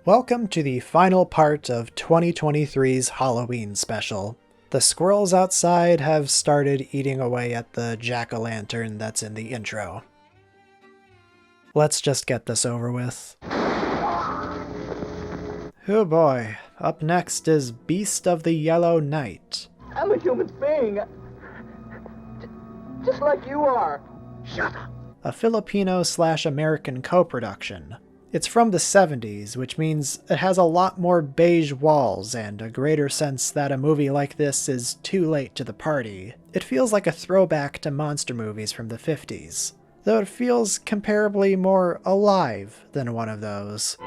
Welcome to the final part of 2023's Halloween special. The squirrels outside have started eating away at the jack-o'-lantern that's in the intro. Let's just get this over with. Oh boy, up next is Beast of the Yellow Night. I'm a human being. Just like you are. Shut up. A Filipino/American co-production. It's from the 70s, which means it has a lot more beige walls and a greater sense that a movie like this is too late to the party. It feels like a throwback to monster movies from the 50s, though it feels comparably more alive than one of those.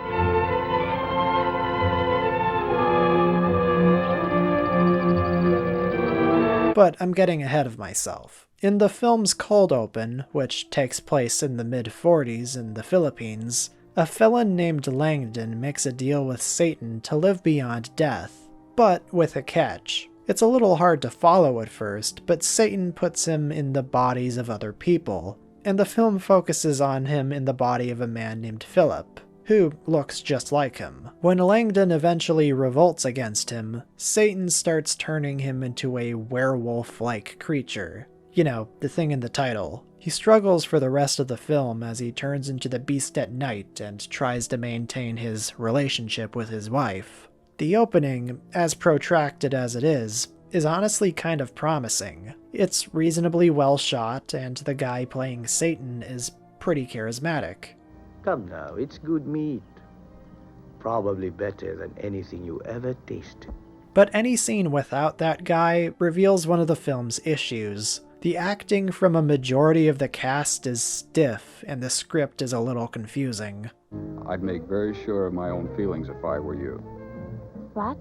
But I'm getting ahead of myself. In the film's cold open, which takes place in the mid-40s in the Philippines, a felon named Langdon makes a deal with Satan to live beyond death, but with a catch. It's a little hard to follow at first, but Satan puts him in the bodies of other people, and the film focuses on him in the body of a man named Philip, who looks just like him. When Langdon eventually revolts against him, Satan starts turning him into a werewolf-like creature. You know, the thing in the title. He struggles for the rest of the film as he turns into the beast at night and tries to maintain his relationship with his wife. The opening, as protracted as it is honestly kind of promising. It's reasonably well shot, and the guy playing Satan is pretty charismatic. Come now, it's good meat. Probably better than anything you ever tasted. But any scene without that guy reveals one of the film's issues. The acting from a majority of the cast is stiff, and the script is a little confusing. I'd make very sure of my own feelings if I were you. What?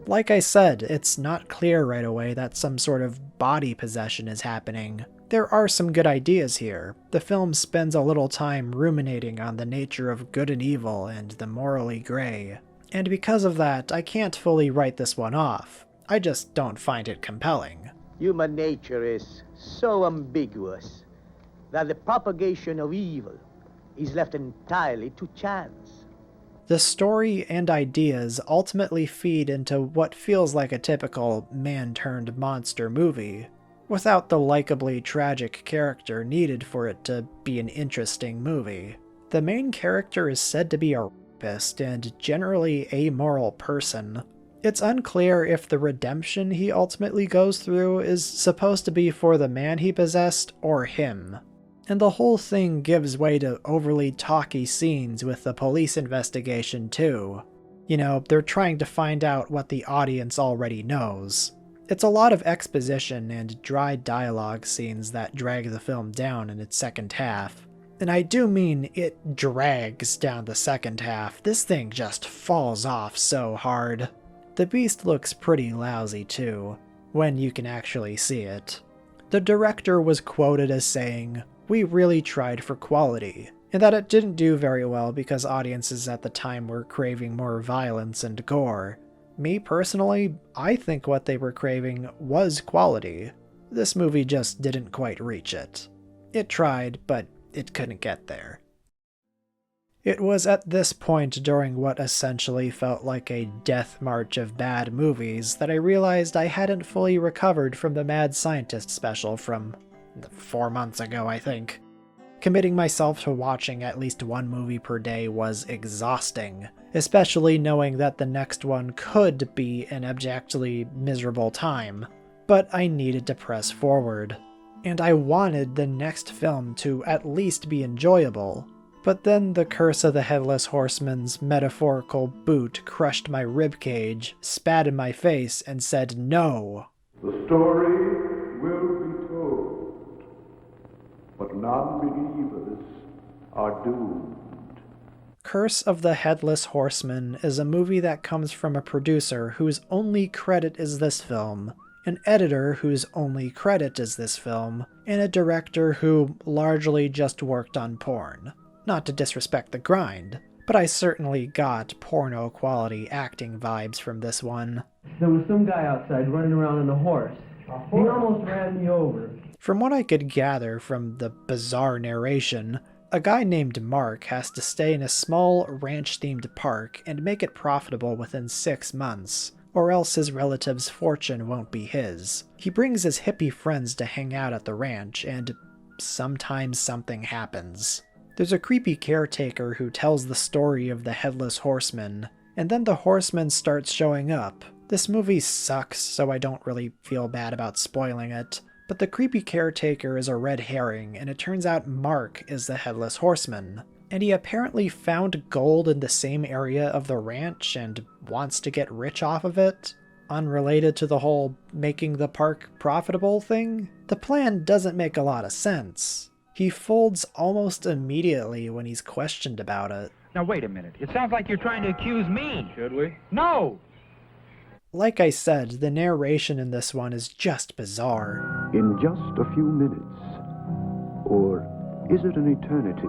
Like I said, it's not clear right away that some sort of body possession is happening. There are some good ideas here. The film spends a little time ruminating on the nature of good and evil and the morally gray. And because of that, I can't fully write this one off. I just don't find it compelling. Human nature is so ambiguous that the propagation of evil is left entirely to chance. The story and ideas ultimately feed into what feels like a typical man-turned-monster movie, without the likably tragic character needed for it to be an interesting movie. The main character is said to be a rapist and generally amoral person. It's unclear if the redemption he ultimately goes through is supposed to be for the man he possessed or him. And the whole thing gives way to overly talky scenes with the police investigation too. You know, they're trying to find out what the audience already knows. It's a lot of exposition and dry dialogue scenes that drag the film down in its second half. And I do mean it drags down the second half. This thing just falls off so hard. The beast looks pretty lousy too, when you can actually see it. The director was quoted as saying, "We really tried for quality," and that it didn't do very well because audiences at the time were craving more violence and gore. Me personally, I think what they were craving was quality. This movie just didn't quite reach it. It tried, but it couldn't get there. It was at this point during what essentially felt like a death march of bad movies that I realized I hadn't fully recovered from the Mad Scientist special from 4 months ago, I think. Committing myself to watching at least one movie per day was exhausting, especially knowing that the next one could be an abjectly miserable time. But I needed to press forward, and I wanted the next film to at least be enjoyable. But then the curse of the Headless Horseman's metaphorical boot crushed my ribcage, spat in my face, and said no. The story will be told, but non-believers are doomed. Curse of the Headless Horseman is a movie that comes from a producer whose only credit is this film, an editor whose only credit is this film, and a director who largely just worked on porn. Not to disrespect the grind, but I certainly got porno-quality acting vibes from this one. There was some guy outside running around on a horse. He almost ran me over. From what I could gather from the bizarre narration, A guy named Mark has to stay in a small ranch-themed park and make it profitable within 6 months, or else his relative's fortune won't be his. He brings his hippie friends to hang out at the ranch, and sometimes something happens. There's a creepy caretaker who tells the story of the Headless Horseman, and then the Horseman starts showing up. This movie sucks, so I don't really feel bad about spoiling it, but the creepy caretaker is a red herring, and it turns out Mark is the Headless Horseman. And he apparently found gold in the same area of the ranch and wants to get rich off of it, unrelated to the whole making the park profitable thing. The plan doesn't make a lot of sense. He folds almost immediately when he's questioned about it. Now wait a minute. It sounds like you're trying to accuse me. Should we? No! Like I said, the narration in this one is just bizarre. In just a few minutes, or is it an eternity?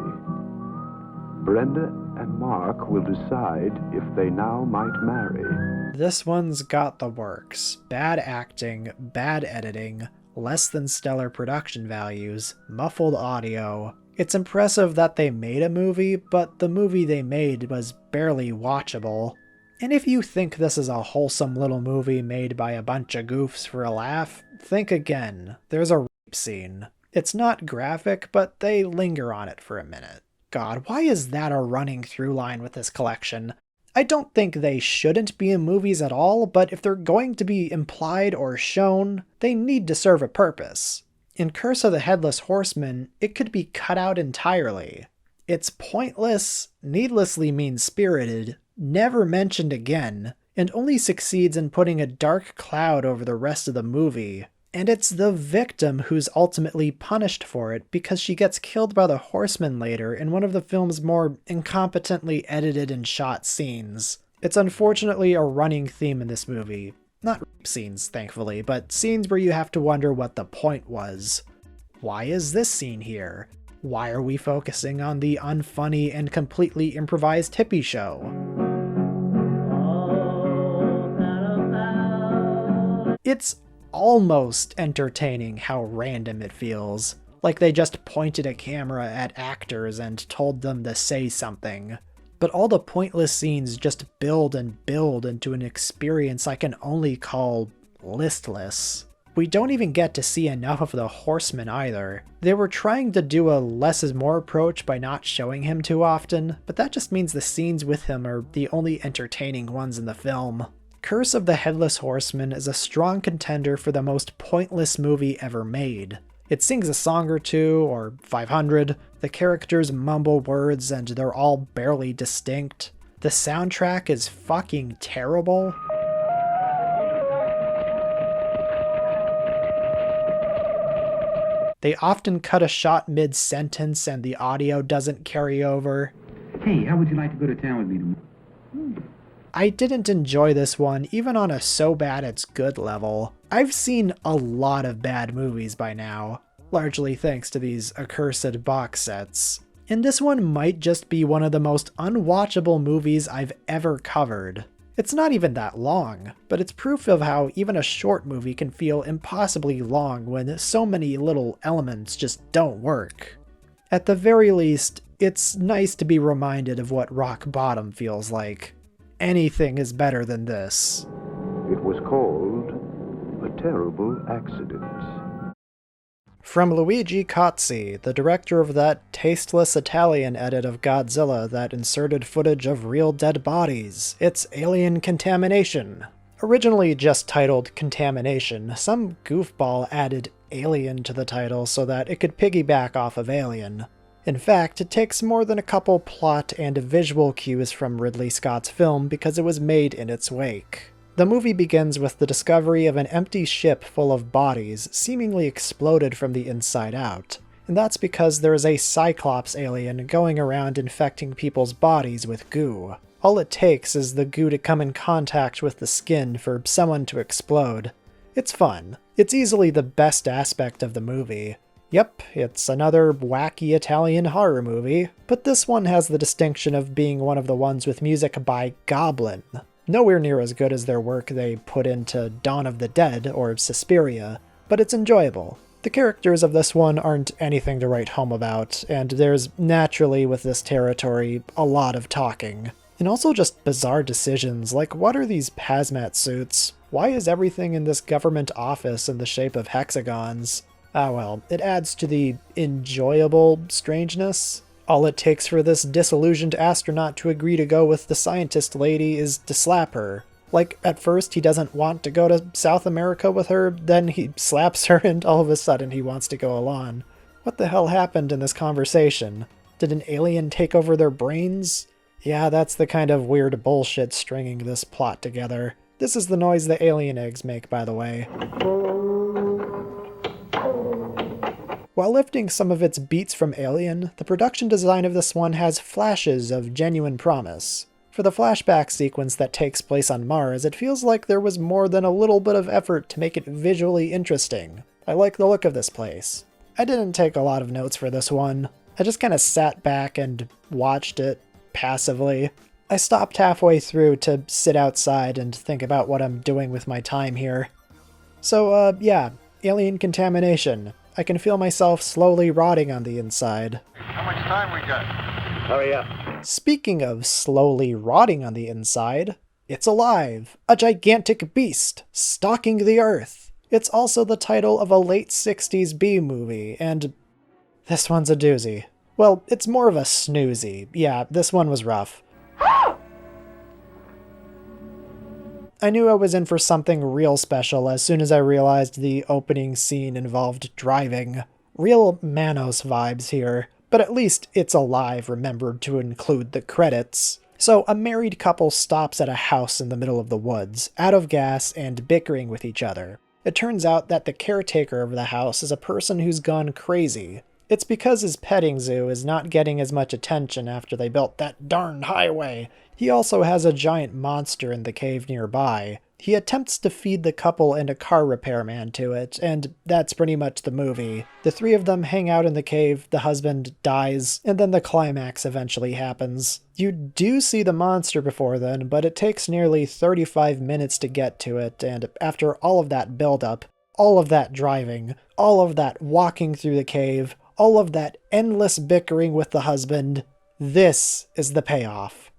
Brenda and Mark will decide if they now might marry. This one's got the works. Bad acting, bad editing, less than stellar production values, muffled audio. It's impressive that they made a movie, but the movie they made was barely watchable. And if you think this is a wholesome little movie made by a bunch of goofs for a laugh, think again. There's a rape scene. It's not graphic, but they linger on it for a minute. God, why is that a running through line with this collection? I don't think they shouldn't be in movies at all, but if they're going to be implied or shown, they need to serve a purpose. In Curse of the Headless Horseman, it could be cut out entirely. It's pointless, needlessly mean-spirited, never mentioned again, and only succeeds in putting a dark cloud over the rest of the movie. And it's the victim who's ultimately punished for it because she gets killed by the Horseman later in one of the film's more incompetently edited and shot scenes. It's unfortunately a running theme in this movie. Not rape scenes, thankfully, but scenes where you have to wonder what the point was. Why is this scene here? Why are we focusing on the unfunny and completely improvised hippie show? It's almost entertaining how random it feels. Like they just pointed a camera at actors and told them to say something. But all the pointless scenes just build and build into an experience I can only call listless. We don't even get to see enough of the Horseman either. They were trying to do a less is more approach by not showing him too often, but that just means the scenes with him are the only entertaining ones in the film. Curse of the Headless Horseman is a strong contender for the most pointless movie ever made. It sings a song or two, or 500, the characters mumble words and they're all barely distinct. The soundtrack is fucking terrible. They often cut a shot mid-sentence and the audio doesn't carry over. Hey, how would you like to go to town with me tomorrow? I didn't enjoy this one, even on a so bad it's good level. I've seen a lot of bad movies by now, largely thanks to these accursed box sets. And this one might just be one of the most unwatchable movies I've ever covered. It's not even that long, but it's proof of how even a short movie can feel impossibly long when so many little elements just don't work. At the very least, it's nice to be reminded of what rock bottom feels like. Anything is better than this. It was called a terrible accident. From Luigi Cozzi, the director of that tasteless Italian edit of Godzilla that inserted footage of real dead bodies, it's Alien Contamination. Originally just titled Contamination, some goofball added Alien to the title so that it could piggyback off of Alien. In fact, it takes more than a couple plot and visual cues from Ridley Scott's film because it was made in its wake. The movie begins with the discovery of an empty ship full of bodies, seemingly exploded from the inside out. And that's because there is a Cyclops alien going around infecting people's bodies with goo. All it takes is the goo to come in contact with the skin for someone to explode. It's fun. It's easily the best aspect of the movie. Yep, it's another wacky Italian horror movie, but this one has the distinction of being one of the ones with music by Goblin. Nowhere near as good as their work they put into Dawn of the Dead or Suspiria, but it's enjoyable. The characters of this one aren't anything to write home about, and there's naturally, with this territory, a lot of talking. And also just bizarre decisions, like what are these hazmat suits? Why is everything in this government office in the shape of hexagons? Ah well, it adds to the enjoyable strangeness. All it takes for this disillusioned astronaut to agree to go with the scientist lady is to slap her. Like, at first he doesn't want to go to South America with her, then he slaps her and all of a sudden he wants to go along. What the hell happened in this conversation? Did an alien take over their brains? Yeah, that's the kind of weird bullshit stringing this plot together. This is the noise the alien eggs make, by the way. While lifting some of its beats from Alien, the production design of this one has flashes of genuine promise. For the flashback sequence that takes place on Mars, it feels like there was more than a little bit of effort to make it visually interesting. I like the look of this place. I didn't take a lot of notes for this one. I just kind of sat back and watched it passively. I stopped halfway through to sit outside and think about what I'm doing with my time here. So, yeah, Alien Contamination. I can feel myself slowly rotting on the inside. How much time we got? Hurry up. Speaking of slowly rotting on the inside, it's alive! A gigantic beast, stalking the Earth! It's also the title of a late 60s B-movie, and this one's a doozy. Well, it's more of a snoozy. Yeah, this one was rough. I knew I was in for something real special as soon as I realized the opening scene involved driving. Real Manos vibes here. But at least It's Alive remembered to include the credits. So a married couple stops at a house in the middle of the woods, out of gas and bickering with each other. It turns out that the caretaker of the house is a person who's gone crazy. It's because his petting zoo is not getting as much attention after they built that darn highway. He also has a giant monster in the cave nearby. He attempts to feed the couple and a car repairman to it, and that's pretty much the movie. The three of them hang out in the cave, the husband dies, and then the climax eventually happens. You do see the monster before then, but it takes nearly 35 minutes to get to it, and after all of that build-up, all of that driving, all of that walking through the cave, all of that endless bickering with the husband, this is the payoff.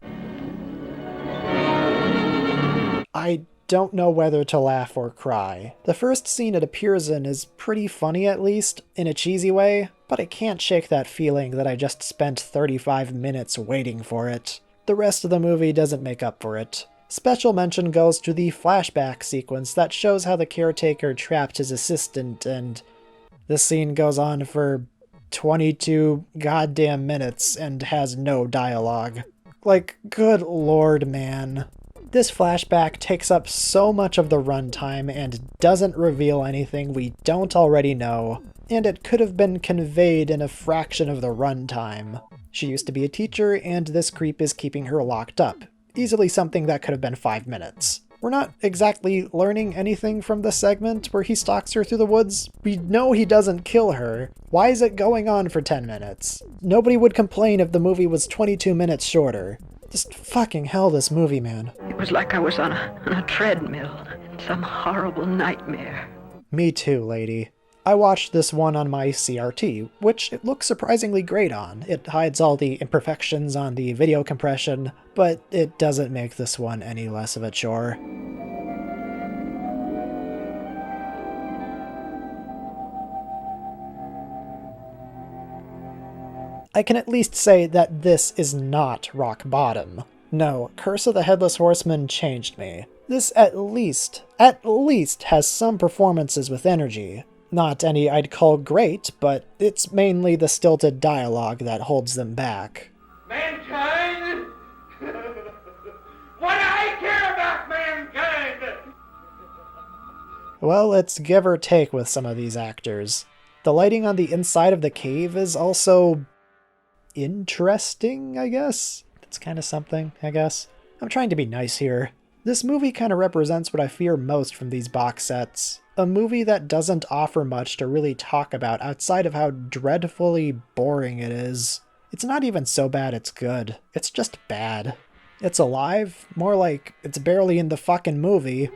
I don't know whether to laugh or cry. The first scene it appears in is pretty funny at least, in a cheesy way, but I can't shake that feeling that I just spent 35 minutes waiting for it. The rest of the movie doesn't make up for it. Special mention goes to the flashback sequence that shows how the caretaker trapped his assistant, and this scene goes on for 22 goddamn minutes and has no dialogue. Like, good lord, man. This flashback takes up so much of the runtime and doesn't reveal anything we don't already know, and it could have been conveyed in a fraction of the runtime. She used to be a teacher, and this creep is keeping her locked up. Easily something that could have been 5 minutes. We're not exactly learning anything from this segment where he stalks her through the woods. We know he doesn't kill her. Why is it going on for 10 minutes? Nobody would complain if the movie was 22 minutes shorter. Just fucking hell, this movie, man. It was like I was on a treadmill in some horrible nightmare. Me too, lady. I watched this one on my CRT, which it looks surprisingly great on. It hides all the imperfections on the video compression, but it doesn't make this one any less of a chore. I can at least say that this is not rock bottom. No, Curse of the Headless Horseman changed me. This at least has some performances with energy. Not any I'd call great, but it's mainly the stilted dialogue that holds them back. Mankind? What do I care about mankind? Well, it's give or take with some of these actors. The lighting on the inside of the cave is also interesting, I guess? It's kind of something, I guess. I'm trying to be nice here. This movie kind of represents what I fear most from these box sets. A movie that doesn't offer much to really talk about outside of how dreadfully boring it is. It's not even so bad it's good. It's just bad. It's alive? More like it's barely in the fucking movie.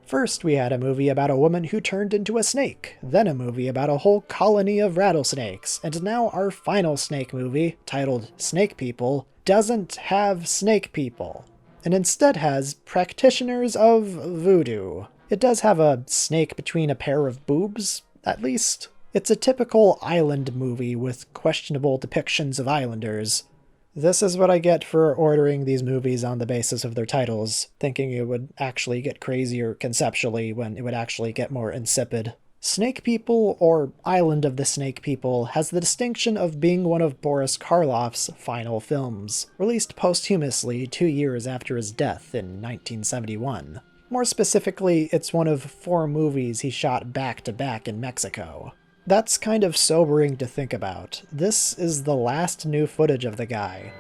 First, we had a movie about a woman who turned into a snake, then a movie about a whole colony of rattlesnakes, and now our final snake movie, titled Snake People, doesn't have snake people, and instead has practitioners of voodoo. It does have a snake between a pair of boobs, at least. It's a typical island movie with questionable depictions of islanders. This is what I get for ordering these movies on the basis of their titles, thinking it would actually get crazier conceptually when it would actually get more insipid. Snake People, or Island of the Snake People, has the distinction of being one of Boris Karloff's final films, released posthumously 2 years after his death in 1971. More specifically, it's one of 4 movies he shot back-to-back in Mexico. That's kind of sobering to think about. This is the last new footage of the guy.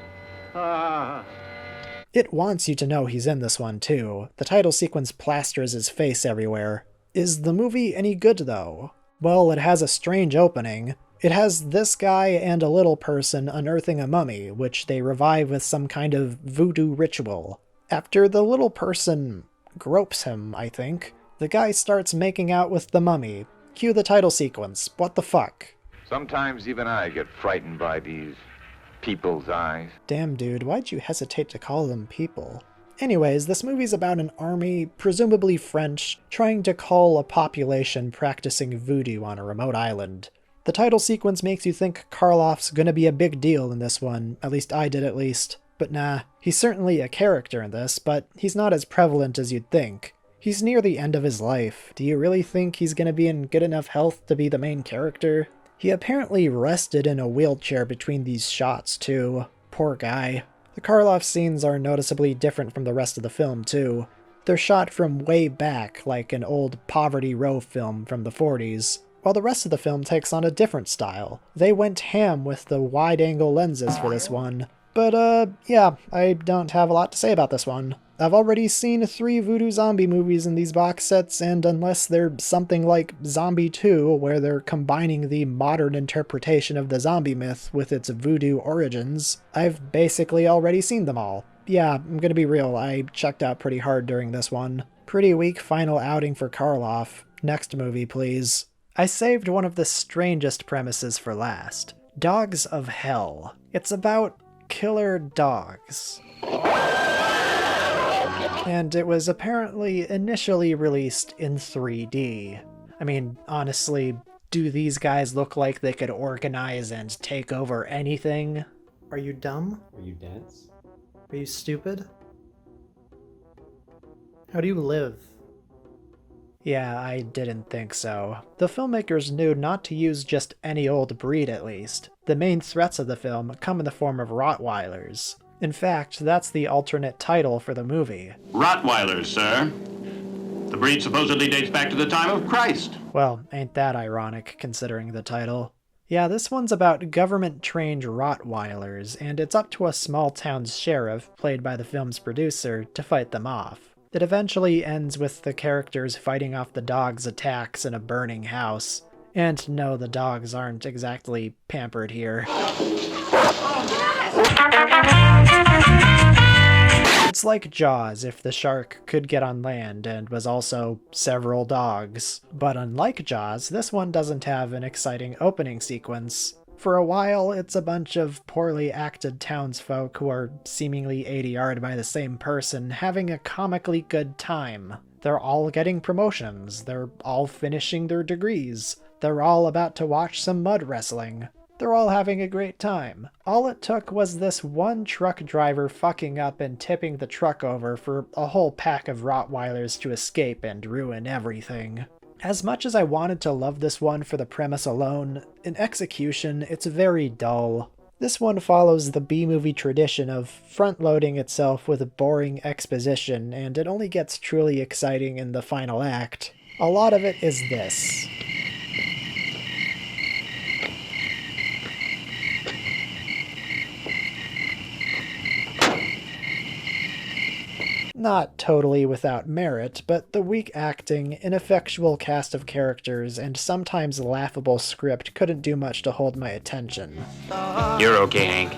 It wants you to know he's in this one too. The title sequence plasters his face everywhere. Is the movie any good though? Well, it has a strange opening. It has this guy and a little person unearthing a mummy, which they revive with some kind of voodoo ritual. After the little person gropes him, I think, the guy starts making out with the mummy. Cue the title sequence. What the fuck? Sometimes even I get frightened by these people's eyes. Damn, dude, why'd you hesitate to call them people? Anyways, this movie's about an army, presumably French, trying to cull a population practicing voodoo on a remote island. The title sequence makes you think Karloff's gonna be a big deal in this one, at least I did at least. But nah, he's certainly a character in this, but he's not as prevalent as you'd think. He's near the end of his life. Do you really think he's gonna be in good enough health to be the main character? He apparently rested in a wheelchair between these shots, too. Poor guy. The Karloff scenes are noticeably different from the rest of the film, too. They're shot from way back, like an old Poverty Row film from the 40s, while the rest of the film takes on a different style. They went ham with the wide-angle lenses for this one. But, yeah, I don't have a lot to say about this one. I've already seen 3 voodoo zombie movies in these box sets, and unless they're something like Zombie 2, where they're combining the modern interpretation of the zombie myth with its voodoo origins, I've basically already seen them all. Yeah, I'm gonna be real, I checked out pretty hard during this one. Pretty weak final outing for Karloff. Next movie, please. I saved one of the strangest premises for last. Dogs of Hell. It's about killer dogs. And it was apparently initially released in 3D. I mean, honestly, do these guys look like they could organize and take over anything? Are you dumb? Are you dense? Are you stupid? How do you live? Yeah, I didn't think so. The filmmakers knew not to use just any old breed, at least. The main threats of the film come in the form of Rottweilers. In fact, that's the alternate title for the movie. Rottweilers, sir. The breed supposedly dates back to the time of Christ. Well, ain't that ironic, considering the title. Yeah, this one's about government-trained Rottweilers, and it's up to a small town's sheriff, played by the film's producer, to fight them off. It eventually ends with the characters fighting off the dogs' attacks in a burning house. And no, the dogs aren't exactly pampered here. It's like Jaws if the shark could get on land and was also several dogs. But unlike Jaws, this one doesn't have an exciting opening sequence. For a while, it's a bunch of poorly acted townsfolk who are seemingly ADR'd by the same person having a comically good time. They're all getting promotions, they're all finishing their degrees, they're all about to watch some mud wrestling. They're all having a great time. All it took was this one truck driver fucking up and tipping the truck over for a whole pack of Rottweilers to escape and ruin everything. As much as I wanted to love this one for the premise alone, in execution, it's very dull. This one follows the B-movie tradition of front-loading itself with boring exposition, and it only gets truly exciting in the final act. A lot of it is this. Not totally without merit, but the weak acting, ineffectual cast of characters, and sometimes laughable script couldn't do much to hold my attention. You're okay, Hank.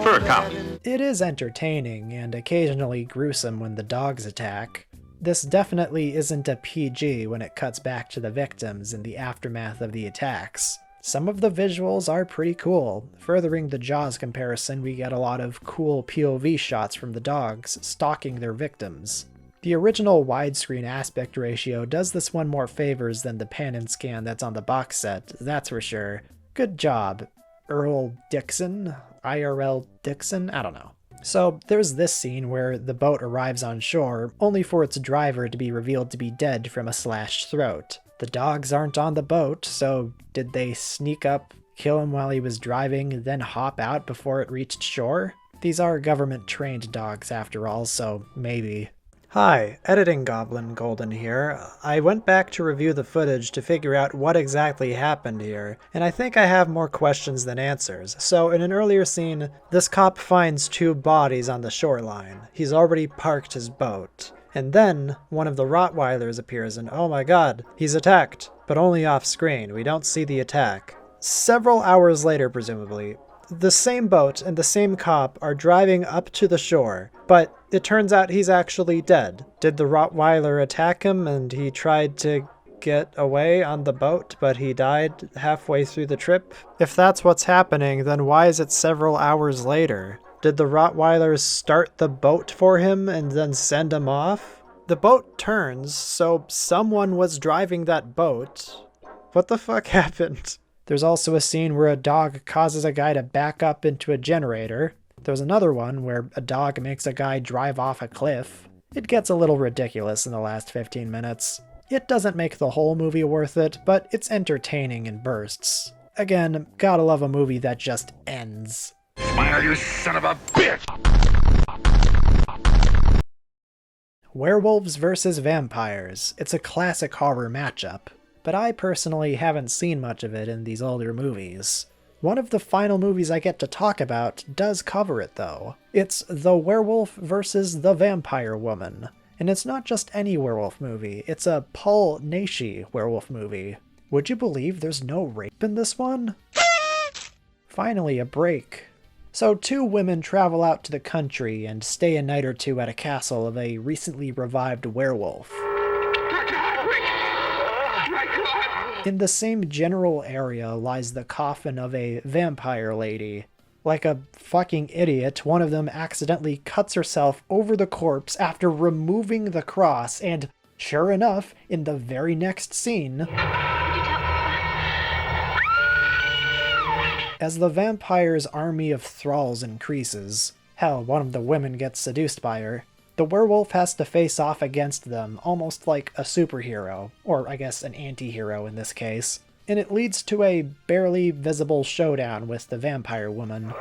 For a cop. It is entertaining, and occasionally gruesome when the dogs attack. this definitely isn't a PG when it cuts back to the victims in the aftermath of the attacks. Some of the visuals are pretty cool. Furthering the Jaws comparison, we get a lot of cool POV shots from the dogs stalking their victims. The original widescreen aspect ratio does this one more favors than the pan and scan that's on the box set, that's for sure. Good job, Earl Dixon? IRL Dixon? I don't know. So there's this scene where the boat arrives on shore, only for its driver to be revealed to be dead from a slashed throat. The dogs aren't on the boat, so did they sneak up, kill him while he was driving, then hop out before it reached shore? These are government-trained dogs after all, so maybe. Hi, Editing Goblin Golden here. I went back to review the footage to figure out what exactly happened here, and I think I have more questions than answers. So in an earlier scene, this cop finds 2 bodies on the shoreline. He's already parked his boat. And then, one of the Rottweilers appears and oh my god, he's attacked, but only off screen. We don't see the attack. Several hours later, presumably, the same boat and the same cop are driving up to the shore, but it turns out he's actually dead. Did the Rottweiler attack him and he tried to get away on the boat, but he died halfway through the trip? If that's what's happening, then why is it several hours later? Did the Rottweilers start the boat for him and then send him off? The boat turns, so someone was driving that boat. What the fuck happened? There's also a scene where a dog causes a guy to back up into a generator. There's another one where a dog makes a guy drive off a cliff. It gets a little ridiculous in the last 15 minutes. It doesn't make the whole movie worth it, but it's entertaining in bursts. Again, gotta love a movie that just ends. Smile, you son of a bitch! Werewolves vs. vampires. It's a classic horror matchup, but I personally haven't seen much of it in these older movies. One of the final movies I get to talk about does cover it though. It's The Werewolf vs. the Vampire Woman. And it's not just any werewolf movie, it's a Paul Naschy werewolf movie. Would you believe there's no rape in this one? Finally, a break. So 2 women travel out to the country and stay a night or 2 at a castle of a recently revived werewolf. In the same general area lies the coffin of a vampire lady. Like a fucking idiot, one of them accidentally cuts herself over the corpse after removing the cross, and sure enough, in the very next scene, as the vampire's army of thralls increases, hell, one of the women gets seduced by her, the werewolf has to face off against them, almost like a superhero, or I guess an anti-hero in this case, and it leads to a barely visible showdown with the vampire woman.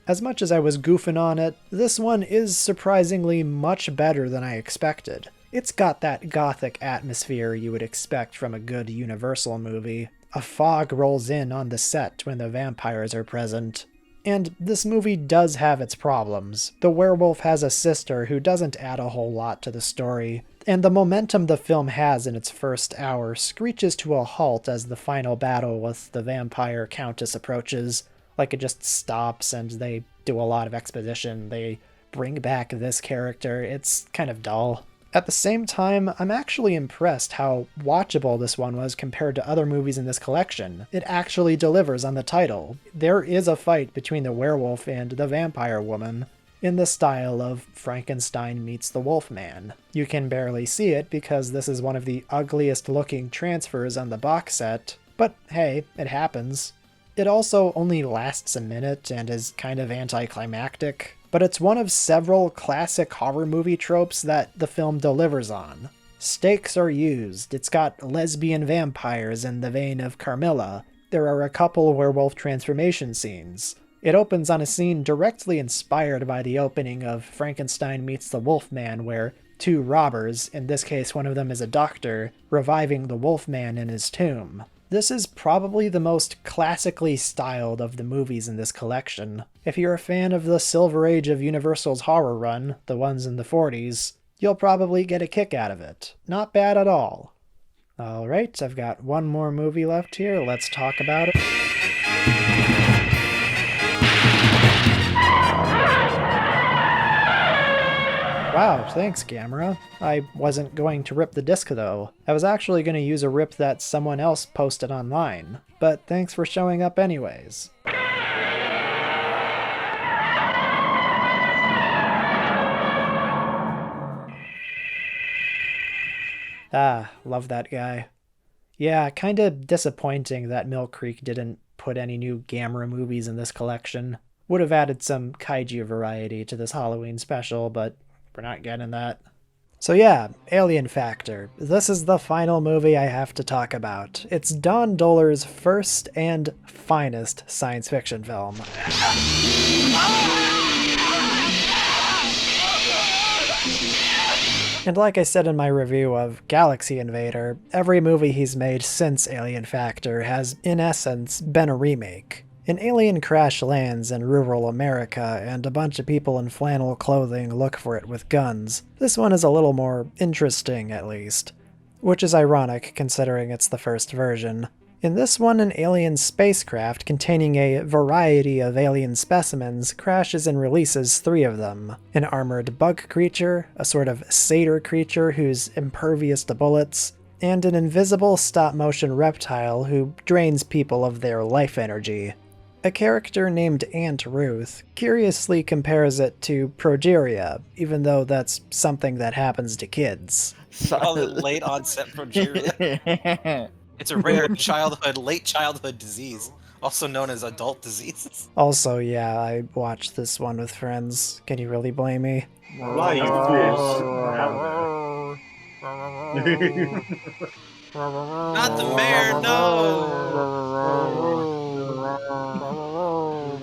As much as I was goofing on it, this one is surprisingly much better than I expected. It's got that gothic atmosphere you would expect from a good Universal movie. A fog rolls in on the set when the vampires are present. And this movie does have its problems. The werewolf has a sister who doesn't add a whole lot to the story, and the momentum the film has in its first hour screeches to a halt as the final battle with the vampire countess approaches. Like, it just stops and they do a lot of exposition. They bring back this character. It's kind of dull. At the same time, I'm actually impressed how watchable this one was compared to other movies in this collection. It actually delivers on the title. There is a fight between the werewolf and the vampire woman, in the style of Frankenstein meets the Wolfman. You can barely see it because this is one of the ugliest looking transfers on the box set, but hey, it happens. It also only lasts a minute and is kind of anticlimactic, but it's one of several classic horror movie tropes that the film delivers on. Stakes are used, it's got lesbian vampires in the vein of Carmilla, there are a couple werewolf transformation scenes. It opens on a scene directly inspired by the opening of Frankenstein Meets the Wolfman, where 2 robbers, in this case one of them is a doctor, reviving the Wolfman in his tomb. This is probably the most classically styled of the movies in this collection. If you're a fan of the Silver Age of Universal's horror run, the ones in the 40s, you'll probably get a kick out of it. Not bad at all. Alright, I've got one more movie left here, let's talk about it. Wow, thanks, camera. I wasn't going to rip the disc though. I was actually going to use a rip that someone else posted online. But thanks for showing up anyways. Ah, love that guy. Yeah, kinda disappointing that Mill Creek didn't put any new Gamera movies in this collection. Would have added some kaiju variety to this Halloween special, but we're not getting that. So yeah, Alien Factor. This is the final movie I have to talk about. It's Don Dohler's first and finest science fiction film. And like I said in my review of Galaxy Invader, every movie he's made since Alien Factor has, in essence, been a remake. An alien crash lands in rural America, and a bunch of people in flannel clothing look for it with guns. This one is a little more interesting, at least. Which is ironic, considering it's the first version. In this one, an alien spacecraft containing a variety of alien specimens crashes and releases 3 of them. An armored bug creature, a sort of satyr creature who's impervious to bullets, and an invisible stop-motion reptile who drains people of their life energy. A character named Aunt Ruth curiously compares it to progeria, even though that's something that happens to kids. Call it late onset progeria. It's a rare late childhood disease, also known as adult disease. Also, yeah, I watched this one with friends. Can you really blame me? Why, you fish? Not the mayor, no!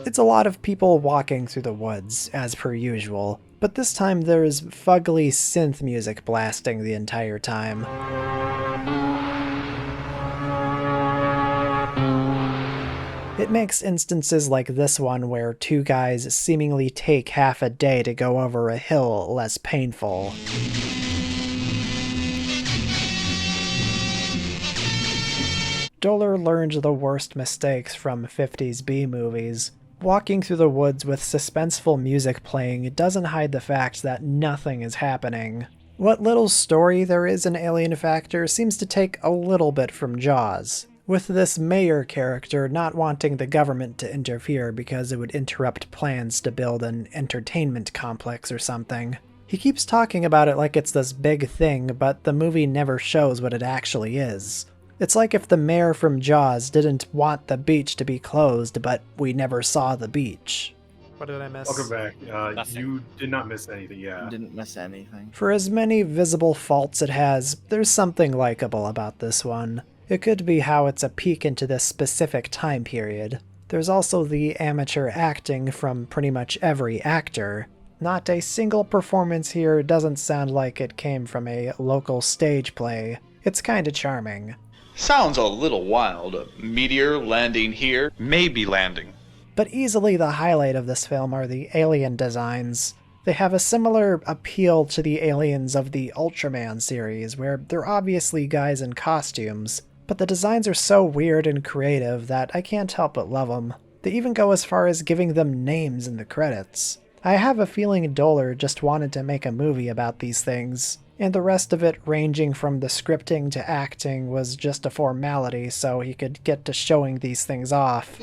It's a lot of people walking through the woods, as per usual, but this time there's fugly synth music blasting the entire time. It makes instances like this one where 2 guys seemingly take half a day to go over a hill less painful. Dohler learned the worst mistakes from 50s B movies. Walking through the woods with suspenseful music playing doesn't hide the fact that nothing is happening. What little story there is in Alien Factor seems to take a little bit from Jaws, with this mayor character not wanting the government to interfere because it would interrupt plans to build an entertainment complex or something. He keeps talking about it like it's this big thing, but the movie never shows what it actually is. It's like if the mayor from Jaws didn't want the beach to be closed, but we never saw the beach. What did I miss? Welcome back. You did not miss anything, yeah. You didn't miss anything. For as many visible faults it has, there's something likable about this one. It could be how it's a peek into this specific time period. There's also the amateur acting from pretty much every actor. Not a single performance here doesn't sound like it came from a local stage play. It's kinda charming. Sounds a little wild. A meteor landing here. Maybe landing. But easily the highlight of this film are the alien designs. They have a similar appeal to the aliens of the Ultraman series, where they're obviously guys in costumes, but the designs are so weird and creative that I can't help but love them. They even go as far as giving them names in the credits. I have a feeling Dohler just wanted to make a movie about these things, and the rest of it, ranging from the scripting to acting, was just a formality so he could get to showing these things off.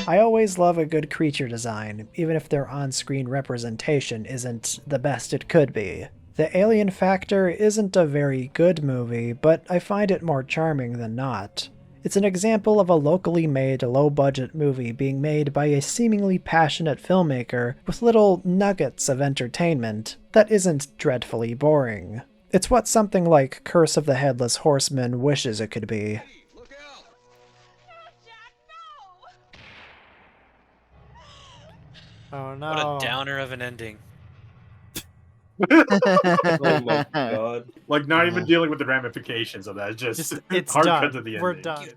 I always love a good creature design, even if their on-screen representation isn't the best it could be. The Alien Factor isn't a very good movie, but I find it more charming than not. It's an example of a locally made, low-budget movie being made by a seemingly passionate filmmaker with little nuggets of entertainment that isn't dreadfully boring. It's what something like Curse of the Headless Horseman wishes it could be. Oh no. What a downer of an ending. Oh my god. Like, not even dealing with the ramifications of that. It's just it's hard done. cut to the end. We're done.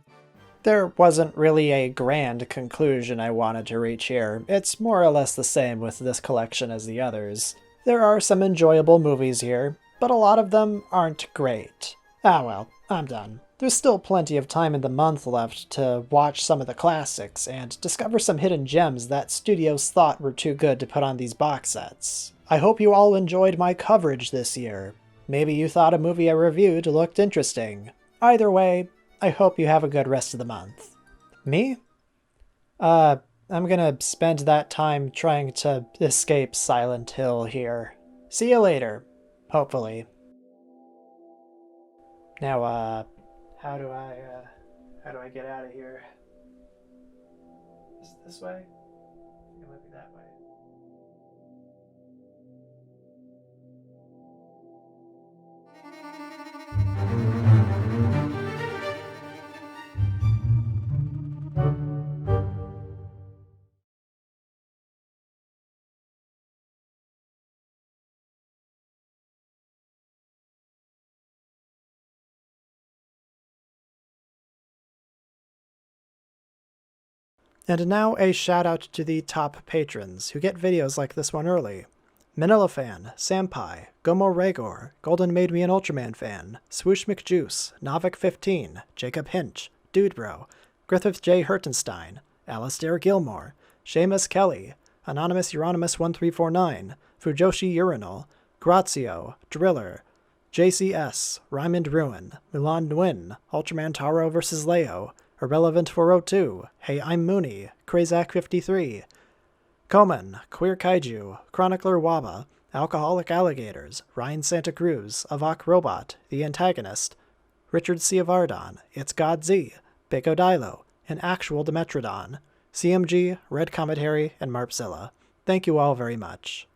There wasn't really a grand conclusion I wanted to reach here. It's more or less the same with this collection as the others. There are some enjoyable movies here, but a lot of them aren't great. Ah well, I'm done. There's still plenty of time in the month left to watch some of the classics and discover some hidden gems that studios thought were too good to put on these box sets. I hope you all enjoyed my coverage this year. Maybe you thought a movie I reviewed looked interesting. Either way, I hope you have a good rest of the month. Me? I'm gonna spend that time trying to escape Silent Hill here. See you later. Hopefully. Now, how do I get out of here? Is it this way? It might be that way. And now a shout out to the top patrons who get videos like this one early. Manila Fan, Sampai, Gomo Regor, Golden Made Me an Ultraman Fan, Swoosh McJuice, Novik15, Jacob Hinch, Dudebro, Griffith J. Hertenstein, Alistair Gilmore, Seamus Kelly, Anonymous Euronymous 1349, Fujoshi Urinal, Grazio, Driller, JCS, Ryman Ruin, Mulan Nguyen, Ultraman Taro vs. Leo, Irrelevant 402, Hey I'm Mooney, Krazak53, Koman, Queer Kaiju, Chronicler Waba, Alcoholic Alligators, Ryan Santa Cruz, Avok Robot, The Antagonist, Richard C. Avardon, It's God Z, Pico Dilo, and Actual Demetrodon, CMG, Red Comet Harry, and Marpzilla. Thank you all very much.